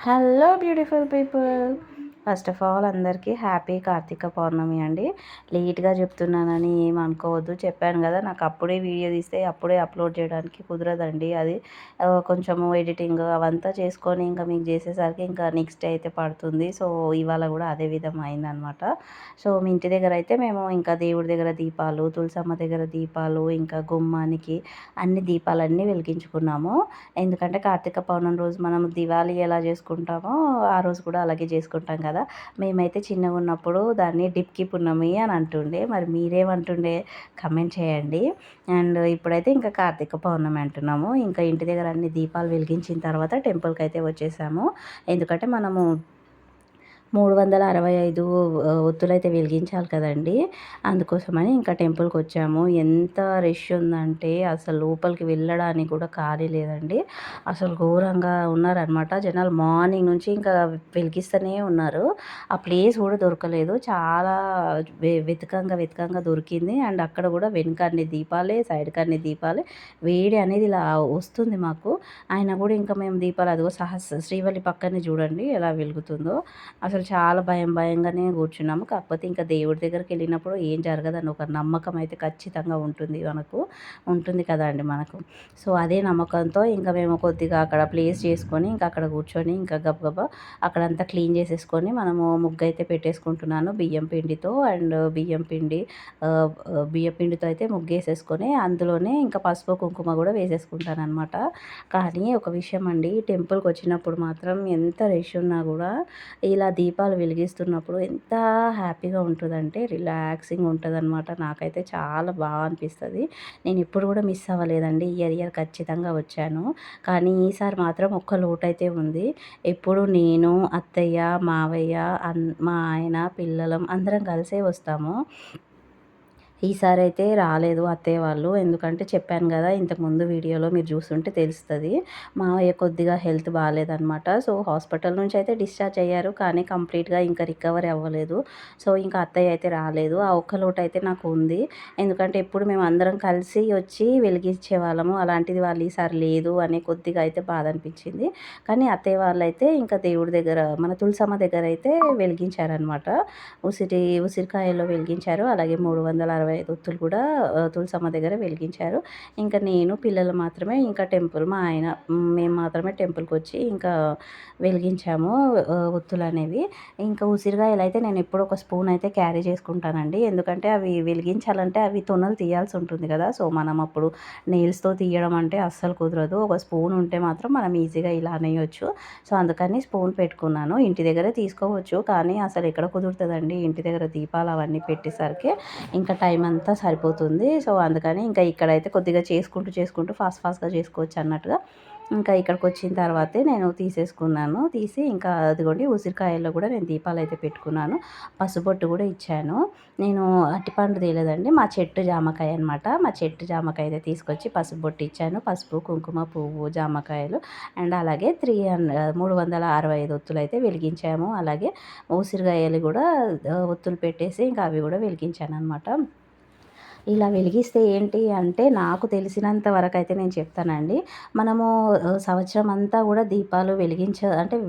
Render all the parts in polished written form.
Hello beautiful people. First of all అందరికీ happy Karthika పౌర్ణమి అండి. లేట్గా చెప్తున్నానని ఏమనుకోవద్దు. చెప్పాను కదా, నాకు అప్పుడే వీడియో తీస్తే అప్పుడే అప్లోడ్ చేయడానికి కుదరదండి. అది కొంచెము ఎడిటింగ్ అవంతా చేసుకొని ఇంకా మీకు చేసేసరికి ఇంకా నెక్స్ట్ డే అయితే పడుతుంది. సో ఇవాళ కూడా అదే విధం అయిందనమాట. సో మీ ఇంటి దగ్గర అయితే మేము ఇంకా దేవుడి దగ్గర దీపాలు, తులసమ్మ దగ్గర దీపాలు, ఇంకా గుమ్మానికి అన్ని దీపాలన్నీ వెలిగించుకున్నాము. ఎందుకంటే కార్తీక పౌర్ణమి రోజు మనం దివాళీ ఎలా చేసుకుంటామో ఆ రోజు కూడా అలాగే చేసుకుంటాం కదా. మేమైతే చిన్నగా ఉన్నప్పుడు దాన్ని డిప్కి పున్నమి అని అంటుండే. మరి మీరేమంటుండే కమెంట్ చేయండి. అండ్ ఇప్పుడైతే ఇంకా కార్తీక పౌర్ణమి అంటున్నాము. ఇంకా ఇంటి దగ్గర అన్ని దీపాలు వెలిగించిన తర్వాత టెంపుల్కి అయితే వచ్చేసాము. ఎందుకంటే మనము 365 ఒత్తులైతే వెలిగించాలి కదండీ. అందుకోసమని ఇంకా టెంపుల్కి వచ్చాము. ఎంత రష్ ఉందంటే అసలు లోపలికి వెళ్ళడానికి కూడా ఖాళీ లేదండి. అసలు ఘోరంగా ఉన్నారనమాట జనాలు. మార్నింగ్ నుంచి ఇంకా వెలిగిస్తూనే ఉన్నారు. ఆ ప్లేస్ కూడా దొరకలేదు. చాలా వెతకంగా దొరికింది. అండ్ అక్కడ కూడా వెనుక అన్ని దీపాలే, సైడ్కి అన్ని దీపాలే. వేడి అనేది ఇలా వస్తుంది మాకు. అయినా కూడా ఇంకా మేము దీపాలు, అదిగో శ్రీవల్లి పక్కనే చూడండి ఎలా వెలుగుతుందో. అసలు చాలా భయంగానే కూర్చున్నాము. కాకపోతే ఇంకా దేవుడి దగ్గరికి వెళ్ళినప్పుడు ఏం జరగదని ఒక నమ్మకం అయితే ఖచ్చితంగా ఉంటుంది కదా అండి మనకు. సో అదే నమ్మకంతో ఇంకా మేము కొద్దిగా అక్కడ ప్లేస్ చేసుకొని ఇంకా అక్కడ కూర్చొని ఇంకా గబగబా అక్కడంతా క్లీన్ చేసేసుకొని మనము ముగ్గు అయితే పెట్టేసుకుంటున్నాను బియ్యం పిండితో. అండ్ బియ్యం పిండితో అయితే ముగ్గు వేసేసుకొని అందులోనే ఇంకా పసుపు కుంకుమ కూడా వేసేసుకుంటాను అనమాట. కానీ ఒక విషయం అండి, టెంపుల్కి వచ్చినప్పుడు మాత్రం ఎంత రష్ ఉన్నా కూడా ఇలా దీపాలు వెలిగిస్తున్నప్పుడు ఎంత హ్యాపీగా ఉంటుందంటే రిలాక్సింగ్ ఉంటుందన్నమాట. నాకైతే చాలా బాగా అనిపిస్తుంది. నేను ఇప్పుడు కూడా మిస్ అవ్వలేదండి. ఇయర్ ఖచ్చితంగా వచ్చాను. కానీ ఈసారి మాత్రం ఒక్క లోటైతే ఉంది. ఎప్పుడు నేను, అత్తయ్య, మావయ్య, మా ఆయన, పిల్లలం అందరం కలిసే వస్తాము. ఈసారి అయితే రాలేదు అత్తయ్య వాళ్ళు. ఎందుకంటే చెప్పాను కదా, ఇంతకుముందు వీడియోలో మీరు చూస్తుంటే తెలుస్తుంది. మావయ్య కొద్దిగా హెల్త్ బాగాలేదనమాట. సో హాస్పిటల్ నుంచి అయితే డిశ్చార్జ్ అయ్యారు. కానీ కంప్లీట్గా ఇంకా రికవరీ అవ్వలేదు. సో ఇంకా అత్తయ్య అయితే రాలేదు. ఆ ఒక్క లోటు అయితే నాకు ఉంది. ఎందుకంటే ఎప్పుడు మేము అందరం కలిసి వచ్చి వెలిగించే వాళ్ళము. అలాంటిది వాళ్ళు ఈసారి లేదు అని కొద్దిగా అయితే బాధ అనిపించింది. కానీ అత్తయ్య వాళ్ళు అయితే ఇంకా దేవుడి దగ్గర, మన తులసమ్మ దగ్గర అయితే వెలిగించారనమాట. ఉసిరికాయల్లో వెలిగించారు. అలాగే 365 ఒత్తులు కూడా తులసమ్మ దగ్గర వెలిగించారు. ఇంకా నేను, పిల్లలు మాత్రమే ఇంకా మా ఆయన, మేము మాత్రమే టెంపుల్కి వచ్చి ఇంకా వెలిగించాము ఒత్తులు అనేవి. ఇంకా ఉసిరికాయలు అయితే నేను ఎప్పుడు ఒక స్పూన్ అయితే క్యారీ చేసుకుంటానండి. ఎందుకంటే అవి వెలిగించాలంటే అవి తొనలు తీయాల్సి ఉంటుంది కదా. సో మనం అప్పుడు నెయిల్స్తో తీయడం అంటే అస్సలు కుదరదు. ఒక స్పూన్ ఉంటే మాత్రం మనం ఈజీగా ఇలా అనేయొచ్చు. సో అందుకని స్పూన్ పెట్టుకున్నాను. ఇంటి దగ్గరే తీసుకోవచ్చు, కానీ అసలు ఎక్కడ కుదురుతుందండి. ఇంటి దగ్గర దీపాలు అవన్నీ పెట్టేసరికి ఇంకా టైం అంతా సరిపోతుంది. సో అందుకని ఇంకా ఇక్కడైతే కొద్దిగా చేసుకుంటూ ఫాస్ట్గా చేసుకోవచ్చు అన్నట్టుగా ఇంకా ఇక్కడికి వచ్చిన తర్వాతే నేను తీసేసుకున్నాను. తీసి ఇంకా అదిగోండి ఉసిరికాయల్లో కూడా నేను దీపాలు అయితే పెట్టుకున్నాను. పసుబొట్టు కూడా ఇచ్చాను. నేను అరటిపండు తేలేదండి, మా చెట్టు జామకాయ అనమాట. మా చెట్టు జామకాయ అయితే తీసుకొచ్చి పసుబొట్టు ఇచ్చాను. పసుపు, కుంకుమ, పువ్వు, జామకాయలు అండ్ అలాగే 365 ఒత్తులు అయితే వెలిగించాము. అలాగే ఉసిరికాయలు కూడా ఒత్తులు పెట్టేసి ఇంకా అవి కూడా వెలిగించాను అనమాట. ఇలా వెలిగిస్తే ఏంటి అంటే, నాకు తెలిసినంత వరకు అయితే నేను చెప్తానండి. మనము సంవత్సరం అంతా కూడా దీపాలు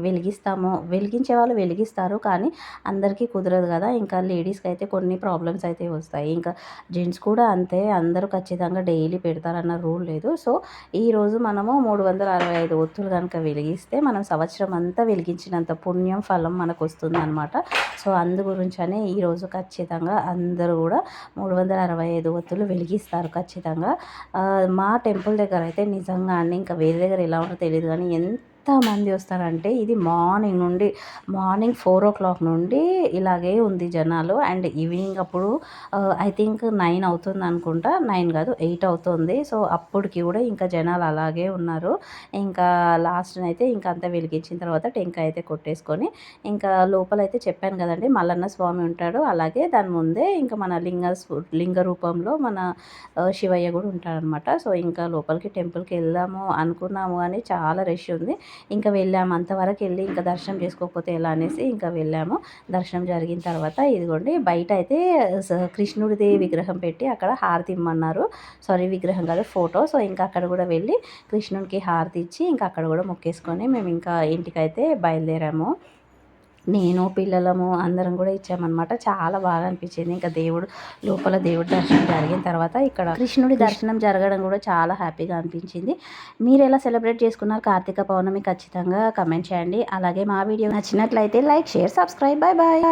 వెలిగిస్తాము. వెలిగించే వాళ్ళు వెలిగిస్తారు, కానీ అందరికీ కుదరదు కదా. ఇంకా లేడీస్కి అయితే కొన్ని ప్రాబ్లమ్స్ అయితే వస్తాయి. ఇంకా జెంట్స్ కూడా అంతే, అందరూ ఖచ్చితంగా డైలీ పెడతారన్న రూల్ లేదు. సో ఈరోజు మనము 365 ఒత్తులు కనుక వెలిగిస్తే మనం సంవత్సరం అంతా వెలిగించినంత పుణ్యం, ఫలం మనకు వస్తుందన్నమాట. సో అందు గురించనే ఈరోజు ఖచ్చితంగా అందరూ కూడా 365 ఒత్తులు వెలిగిస్తారు ఖచ్చితంగా. మా టెంపుల్ దగ్గర అయితే నిజంగా అండి, ఇంకా వేరే దగ్గర ఎలా ఉంటుందో తెలియదు కానీ ఎంతమంది వస్తారంటే, ఇది మార్నింగ్ 4 o'clock నుండి ఇలాగే ఉంది జనాలు. అండ్ ఈవినింగ్ అప్పుడు ఐ థింక్ 9 అవుతుంది అనుకుంటా. 9 కాదు, 8 అవుతుంది. సో అప్పటికి కూడా ఇంకా జనాలు అలాగే ఉన్నారు. ఇంకా లాస్ట్నైతే ఇంకా అంతా వెలిగించిన తర్వాత టెంకాయ అయితే కొట్టేసుకొని ఇంకా లోపలైతే చెప్పాను కదండి, మల్లన్న స్వామి ఉంటాడు. అలాగే దాని ముందే ఇంకా మన లింగ రూపంలో మన శివయ్య కూడా ఉంటాడనమాట. సో ఇంకా లోపలికి టెంపుల్కి వెళ్దాము అనుకున్నాము, కానీ చాలా రష్ ఉంది. ఇంకా వెళ్ళాము. అంతవరకు వెళ్ళి ఇంకా దర్శనం చేసుకోకపోతే ఎలా అనేసి ఇంకా వెళ్ళాము. దర్శనం జరిగిన తర్వాత ఇదిగోండి బయట అయితే కృష్ణుడిది విగ్రహం పెట్టి అక్కడ హారతి ఇమ్మన్నారు. సారీ, విగ్రహం కాదు, ఫోటో. సో ఇంకా అక్కడ కూడా వెళ్ళి కృష్ణునికి హారతి ఇచ్చి ఇంకా అక్కడ కూడా మొక్కేసుకొని మేము ఇంకా ఇంటికైతే బయలుదేరాము. నేను పిల్లలము అందరం కూడా ఇచ్చామన్నమాట. చాలా బాగా అనిపించింది. ఇంకా లోపల దేవుడి దర్శనం జరిగిన తర్వాత ఇక్కడ కృష్ణుడి దర్శనం జరగడం కూడా చాలా హ్యాపీగా అనిపించింది. మీరు ఎలా సెలబ్రేట్ చేసుకున్నారు కార్తీక పౌర్ణమి ఖచ్చితంగా కమెంట్ చేయండి. అలాగే మా వీడియో నచ్చినట్లయితే like, share, subscribe. Bye bye.